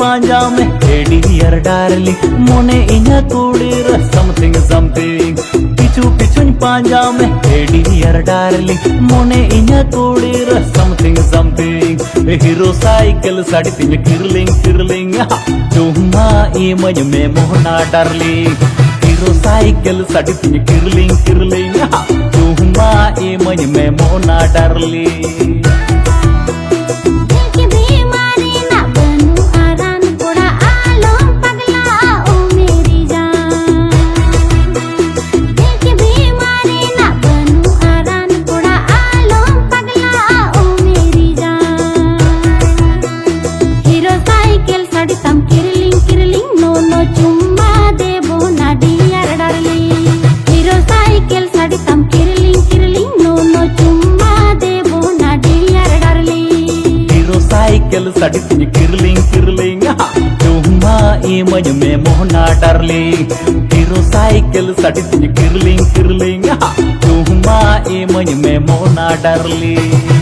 पांजा में dear darling मोने इन्हा कुड़ीर समथिंग समथिंग पिछु पिछु पांजा में डियर डार्लिंग मोने इन्हा कुड़ीर something something Hero cycle sari तीन किरलिंग किरलिंग चुम्मा इमज में मोहना डार्लिंग हीरो साइकिल साड़ी तीन किरलिंग किरलिंग चुम्मा इमज में मोहना डार्लिंग साड़ी तीन किरलिंग किरलिंग चुम्मा इमज में मोहना डार्लिंग हीरो साइकिल साड़ी तीन किरलिंग किरलिंग चुम्मा इमज में मोहना डार्लिंग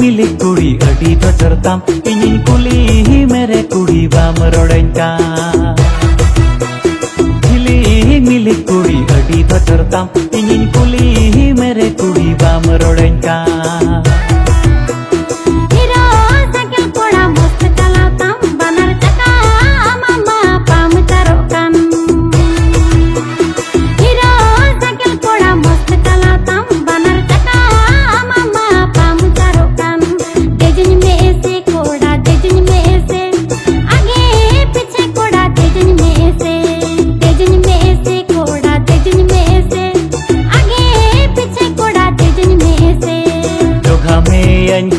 मिली कुड़ी अड़ी तो चरताम इन कुली मेरे कुड़ी बाम रोड़का मिली कुड़ी अड़ी तो चरताम इन कुली मेरे कुड़ी बाम रोड़का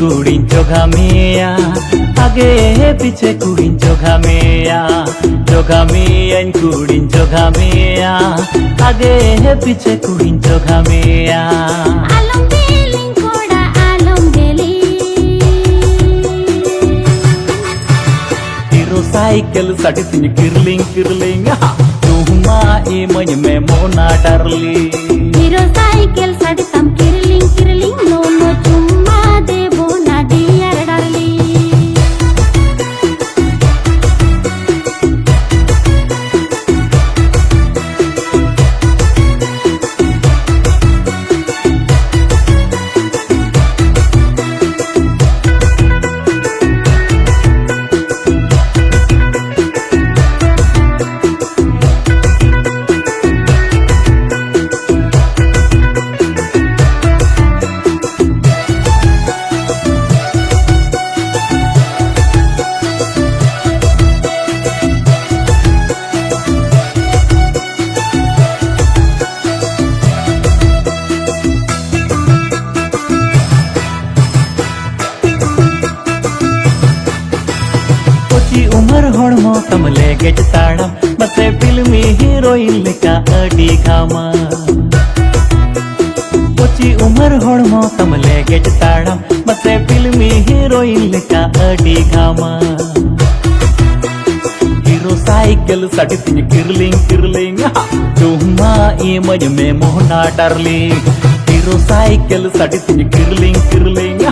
कुड़ीन चोगा मेया आगे पीछे कुड़ीन चोगा मेया कुड़ीन चोगा मेया आगे पीछे कुड़ीन चोगा मेया आलम बेलिंग कोड़ा आलम बेली हीरो साइकिल साड़ी तीन किरलिंग किरलिंग चुम्मा इमज में मोहना डार्लिंग हीरो साइकिल साड़ी तम किरलिंग किरलिंग नो नो चुम्मा देबो ना डियर डार्लिंग उमर होड़मो तमले गेज ताड़म बसे फिल्मी हीरोइन लेका अडी घामा कोची उमर होड़मो तमले गेट ताड़म मसे फिल्मी हीरोइन लेका अडी घामा हीरो साइकिल साड़ी तिनी किरलिंग किरलिंग चुम्मा इमज में मोहना डार्लिंग हीरो साइकिल साड़ी तिनी किरलिंग किरलिंग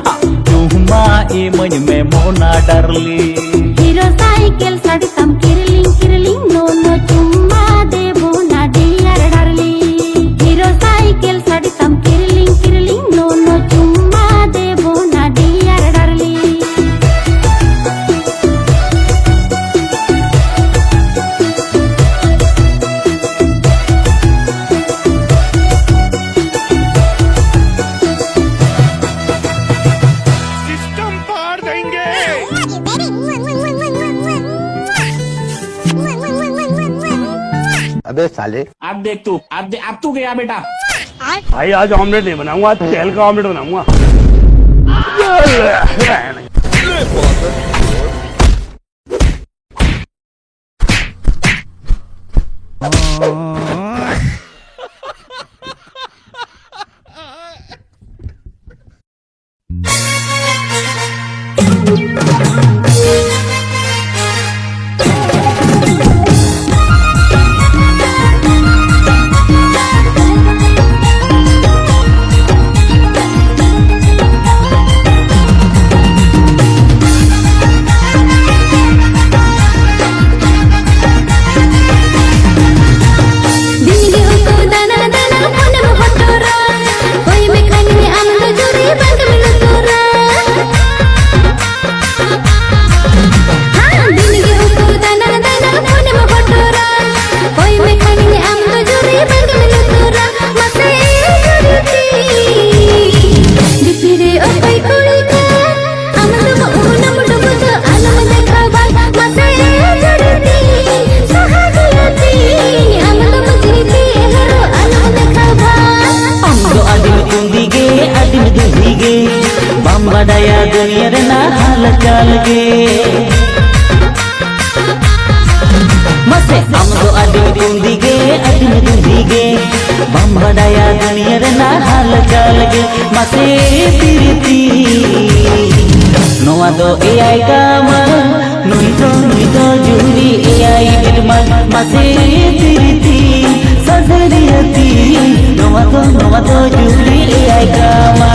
चुम्मा इमज में मोहना डार्लिंग हीरो साइकिल साड़ी तम किरलिंग किरलिंग नो नो चुम्मा देबो ना डियर डार्लिंग हीरो साइकिल साड़ी तम किरलिंग किरलिंग नो नो चुम्मा देबो ना डियर डार्लिंग सिस्टम पार देंगे। अबे साले अब देख तू अब तू गया बेटा। भाई आज ऑमलेट नहीं बनाऊंगा, आज तेल का ऑमलेट बनाऊंगा। badaya dunia rena halakal ge mase amdo adin dundige bam badaya dunia rena halakal ge mase piriti noa do ai kama nui do juri ai birman mase piriti sadriyati noa do juri ai kama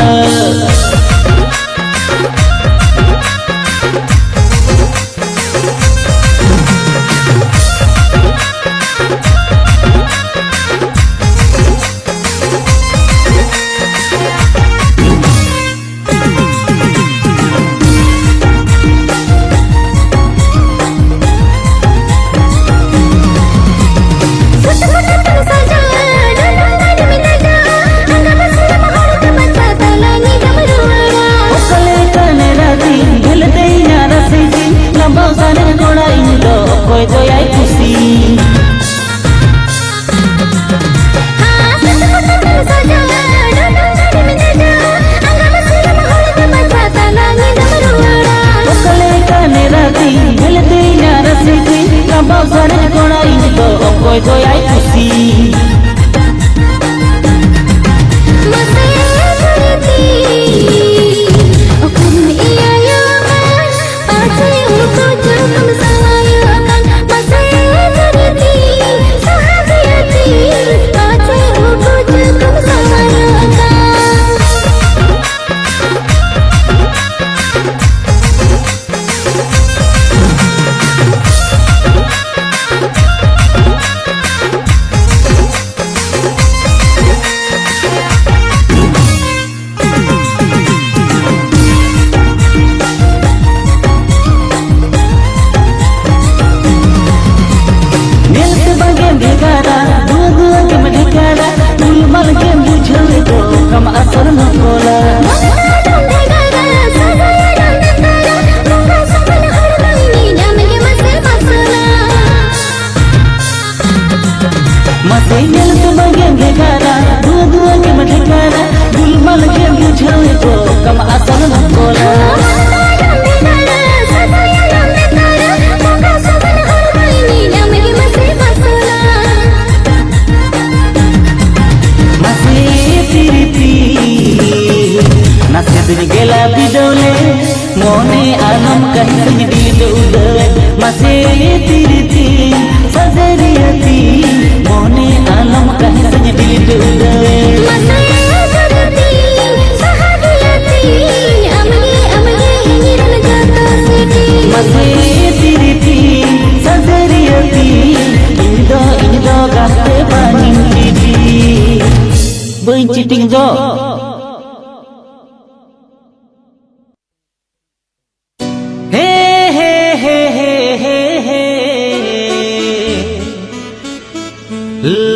आलम कहीं सज दिल उदय मसे तिरती सजरियती मोने आलम कहीं सज दिल उदय मसे जगती सहादियती अमगे अमगे हिरन जाता सिटी मसे तिरती सजरियती इndo गाते बानी चिटी बई चिटिंग जो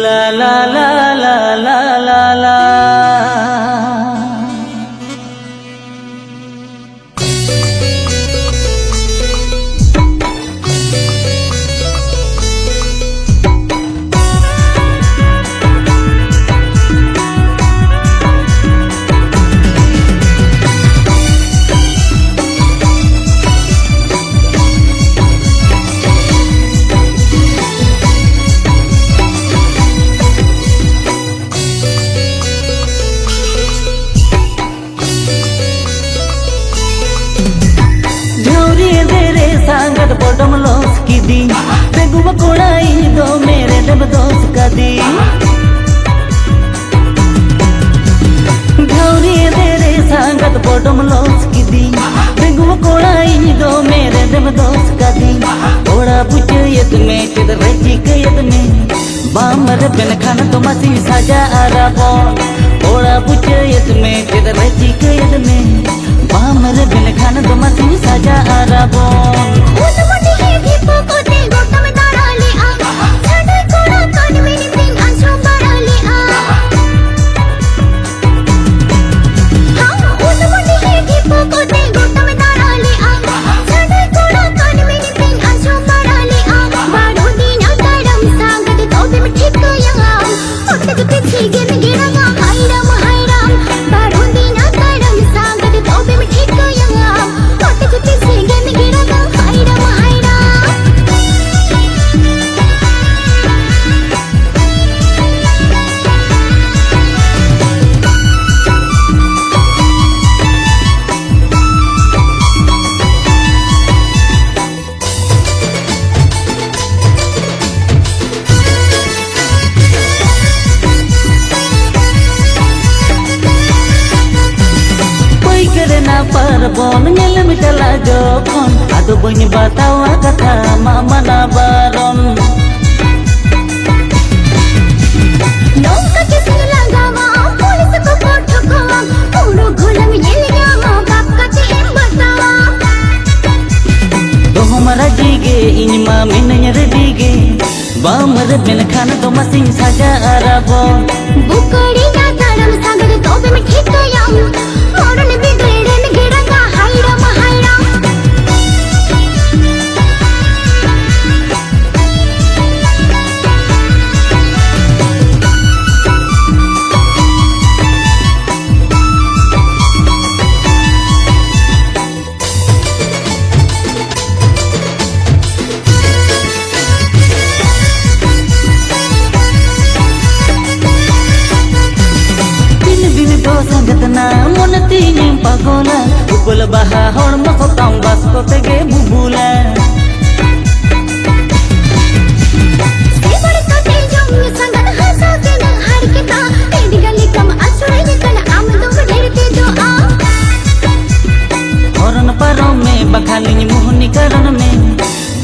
La la la la la la la सांगत बोडम लोस की दी बेगुम कोड़ाई दो मेरे दब दोस का दी घौरी तेरे सांगत बोडम लोस की दी बेगुम कोड़ाई दो मेरे दब दोस का दी ओड़ा बुझ यद में चिद रची के यद में बामर बिन खान तो मसी साजा आराबो ओड़ा बुझ यद में चिद रची के यद में बामर बिन खान तो मसी साजा आराबो उतमटी है दीपो को ते गोतम ताराले आ छड़े कोड़ा कान में नितिन अंशों बराले आ हाँ उतमटी है दीपो को ते गोतम ताराले आ छड़े कोड़ा कान में नितिन अंशों बराले आ बाड़ो दिन अवतारम सांगत तो भी मिठी को यहाँ उठक पीछे गिर गिरा गा हाय राम बाड़ो दिन अवतारम सांगत तो भी मिठी को यहाँ उठक पीछे गिर गिरा गा हाय Ram Parbon nyel mitala jokon adu bunyi batawa kata mama na baron नौका किसे लगावा पुलिस को ठोकवा पूरो घोलम ये लिया माँ बाप का चेम बतावा तो हमारा जीगे इनमा मिनर डीगे बामर बिन खान तो मसिंग साजा आराबो बुकड़ी ना तरम सागर तो भी मैं ठीक कयां और ने भी ग्रेडे में गिरंगा हायरा महायरा pagola ukul baha hor mo tang bas ko tege bubula से बड़े काटे जंग संगत हंसा के न हार के ता तेरी गली कम असुरे ने कल आम तो ढेर के जो आ horn paro में बखाली मुहनी करण में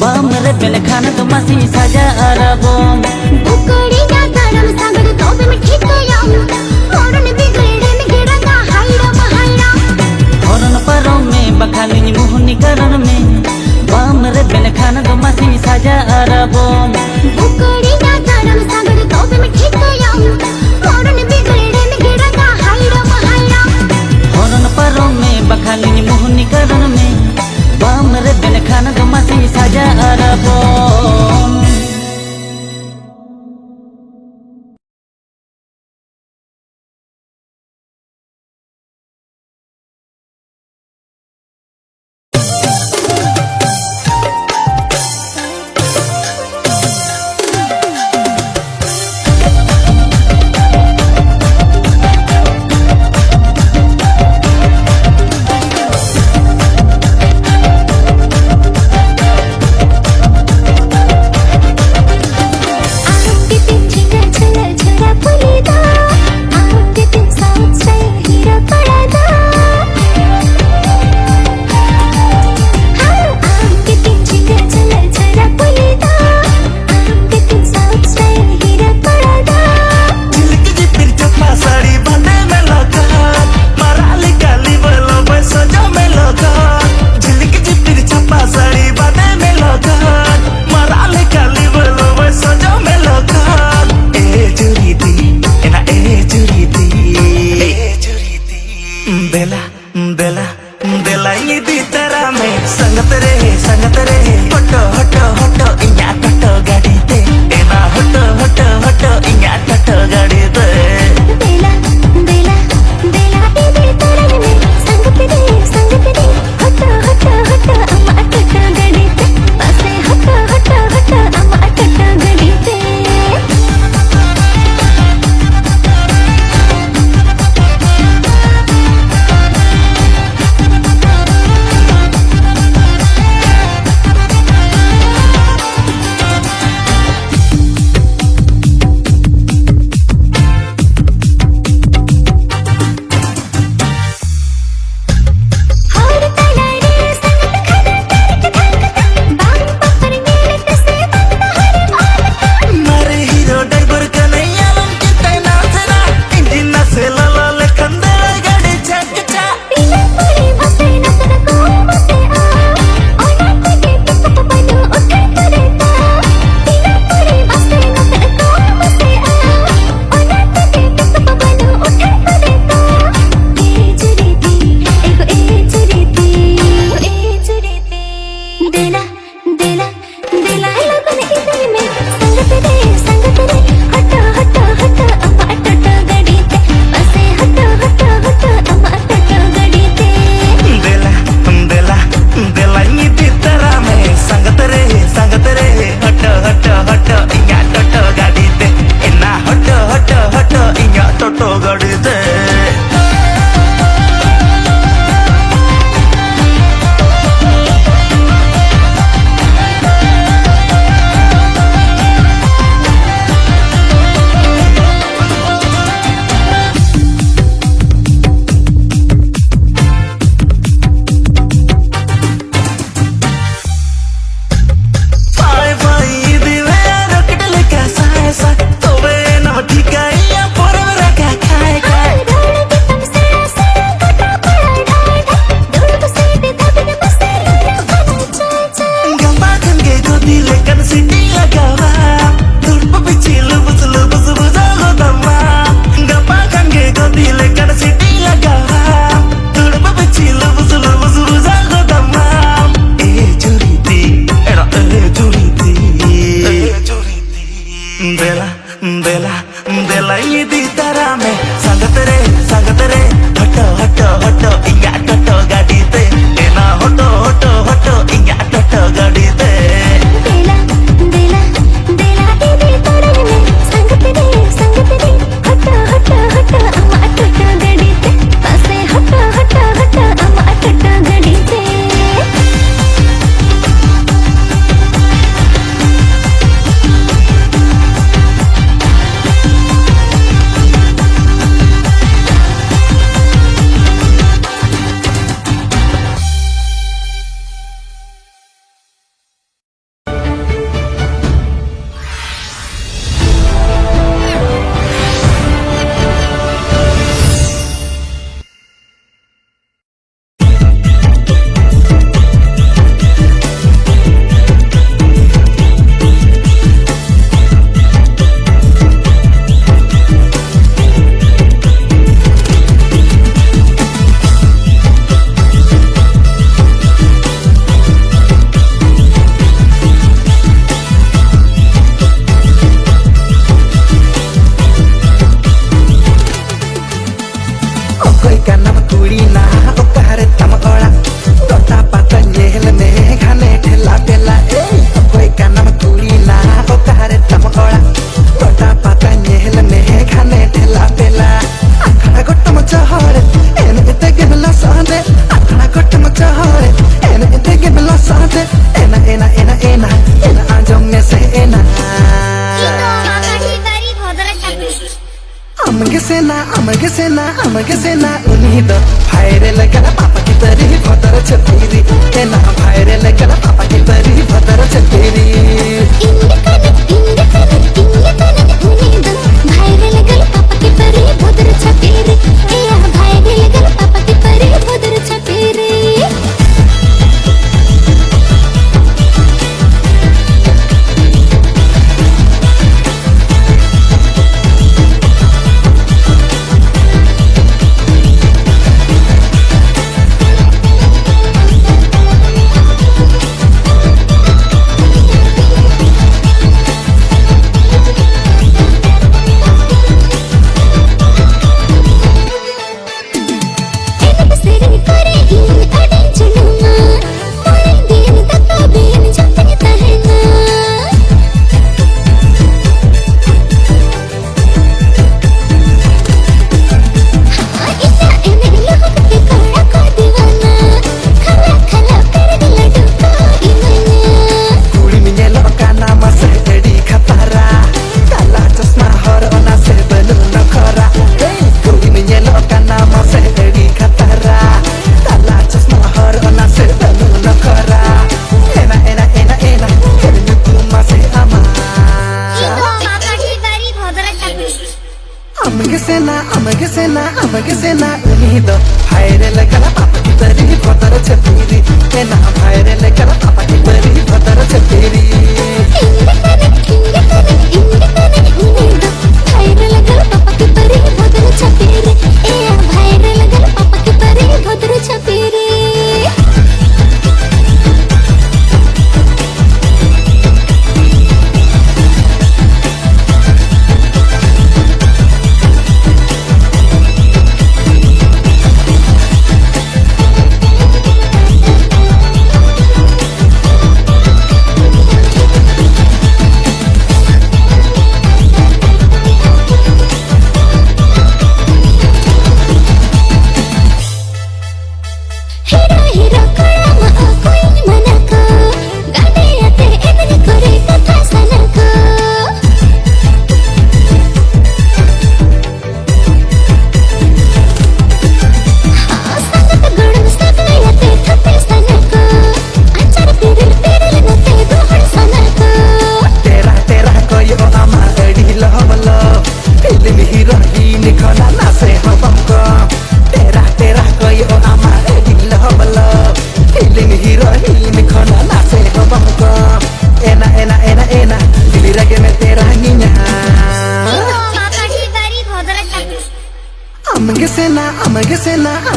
बामर बिन खान तो मसी साजा आराबो बुकड़ी ना तरम सागर तो भी मैं ठीक कयां और ने भी ग्रेडे में गिरंगा हायरा महायरा horn paro में बखाली मुहनी करण में बामर बिन खान तो मसी साजा आराबो बुकड़ी ना तरम सागर तो भी मैं ठीक कयां और ने भी ग्रेडे में गिरंगा हायरा महायरा horn paro में बखाली मुहनी करण में बामर बिन खान तो मसी साजा आराबो। se ena ena ena ena ena anjom me se ena amge sena uni do bhaire lagala papa ki tari bhatar chapiri ena bhaire lagala papa ki tari bhatar chapiri amge sena uni do bhaire lagala papa ki tari bhatar chapiri ena bhaire lagala papa ki tari bhatar chapiri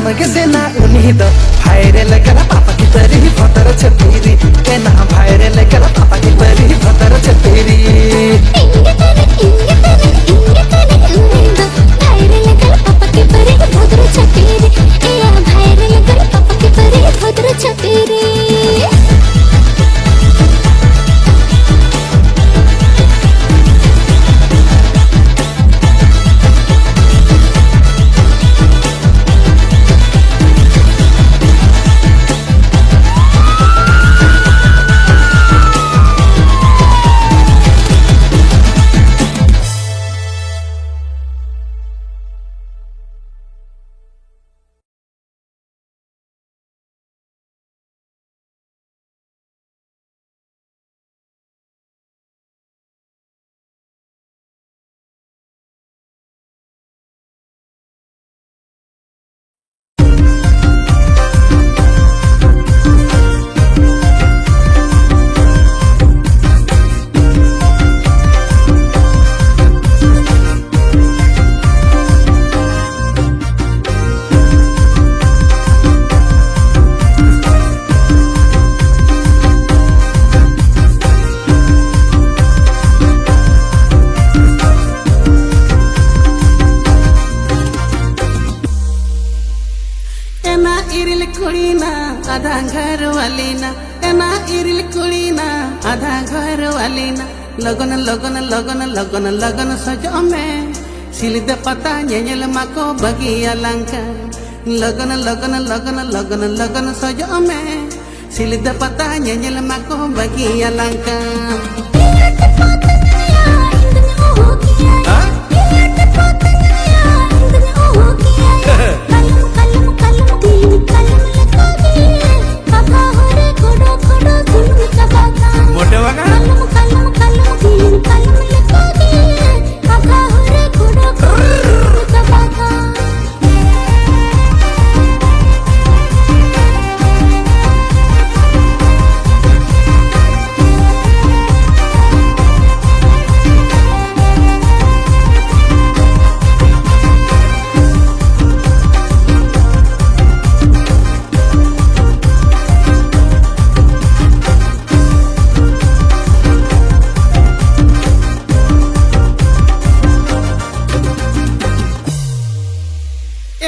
amge sena uni do bhaire lagala papa ki tari bhatar chapiri ena bhaire lagala papa ki tari bhatar chapiri आधा घर वाली ना एना इरिल कुड़ी ना आधा घर वाली ना लगन लगन लगन लगन लगन सजो में सिलिद पता ñeñel mako bagi alangka लगन लगन लगन लगन लगन सजो में silida pata nyanyel mako bagi alangka.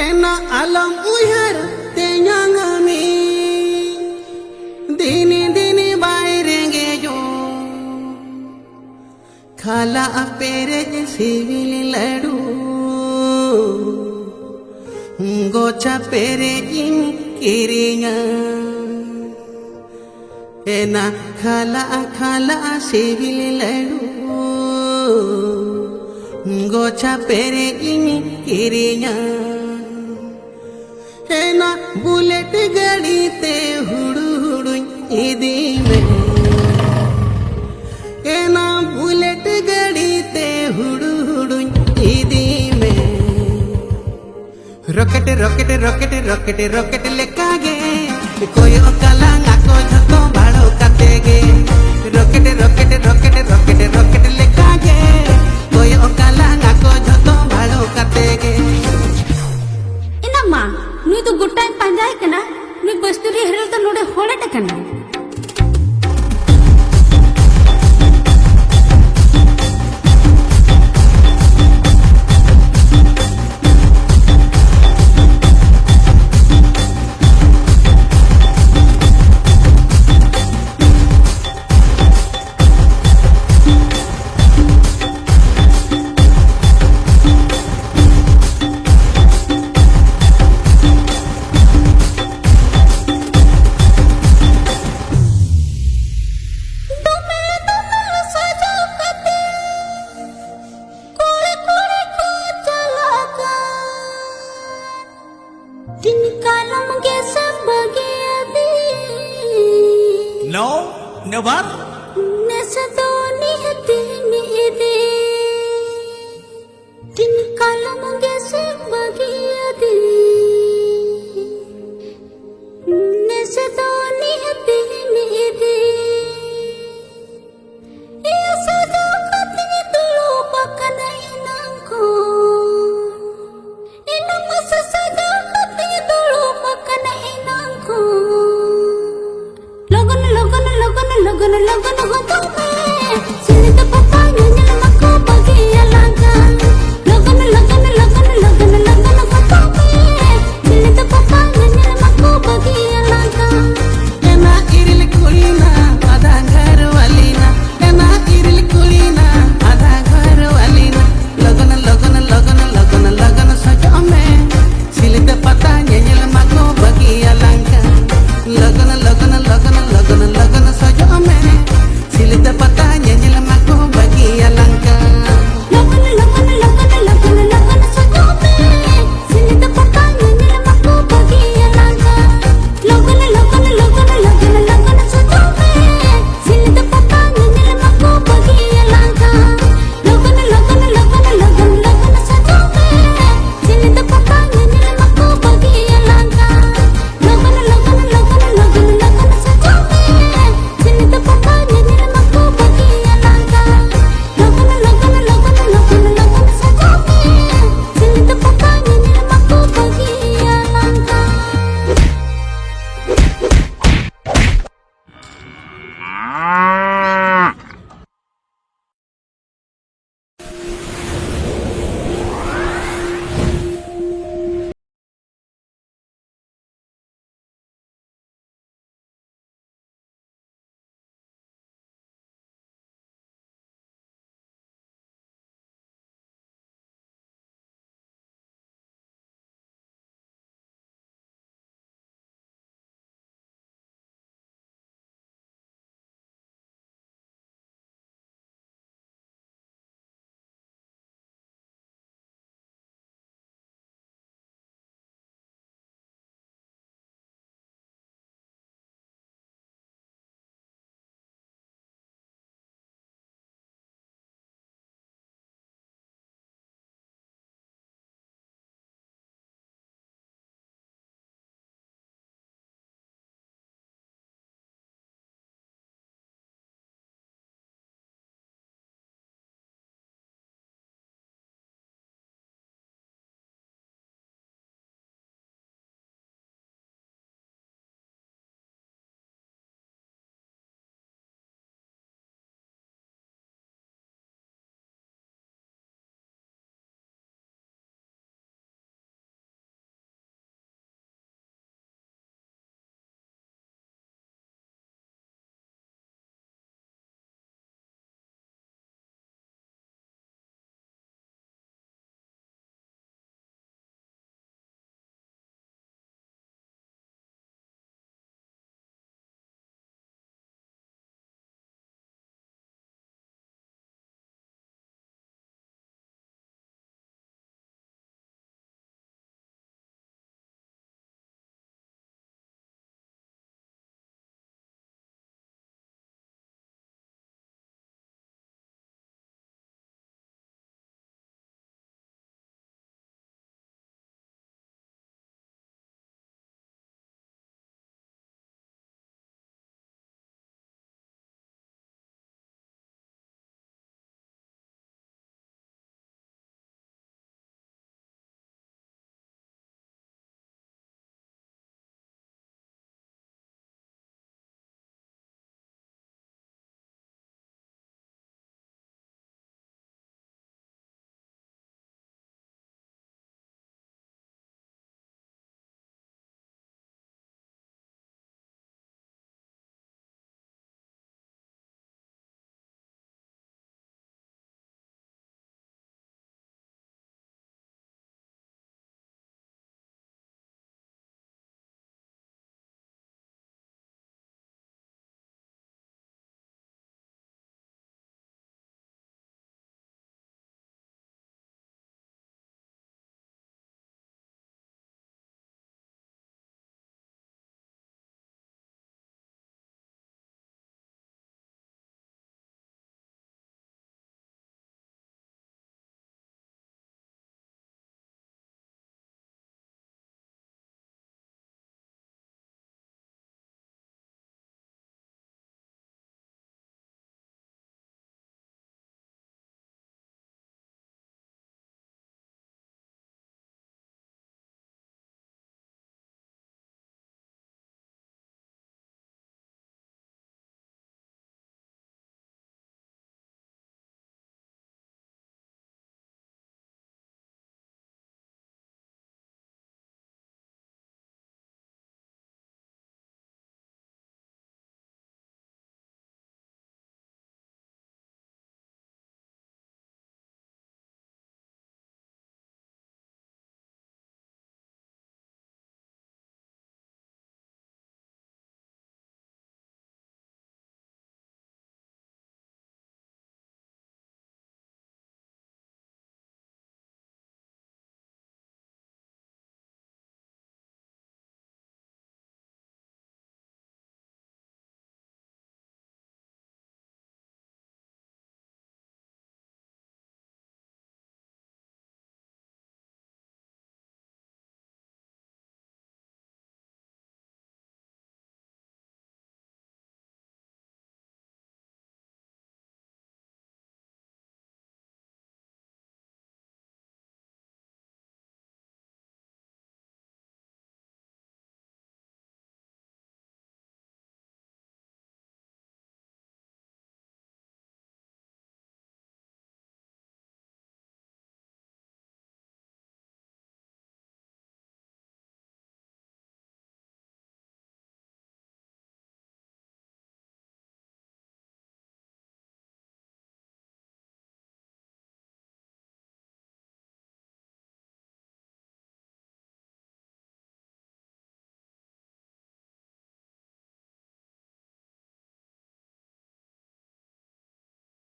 Ena alam uyar tenyangami dini dini bairenge jo khala apere civil ladu gocha pere in kirinya ena khala civil ladu gocha pere in kirinya ना bullet गाड़ी ते हुडू हुडू इदी में ना bullet गाड़ी ते हुडू हुडू इदी में rocket rocket rocket rocket rocket लेका गे कोई ओकाला नाको झतो भाड़ो काते गे rocket rocket rocket rocket rocket लेका गे कोई ओकाला नाको झतो भाड़ो काते गे इनम्मा नुई तो गुट्टा पंजाय कना नुई बस्तुरी हेरल तो नोडे होलेट कना No, never. Nesadoni hatini ide, tin kalam gese bagiyadi. Nesadoni hatini ide, iya saja katini dulu pakana inangku. Inang masa saja katini dulu pakana inangku. लगन लगन लगन लगन हो तुम्हें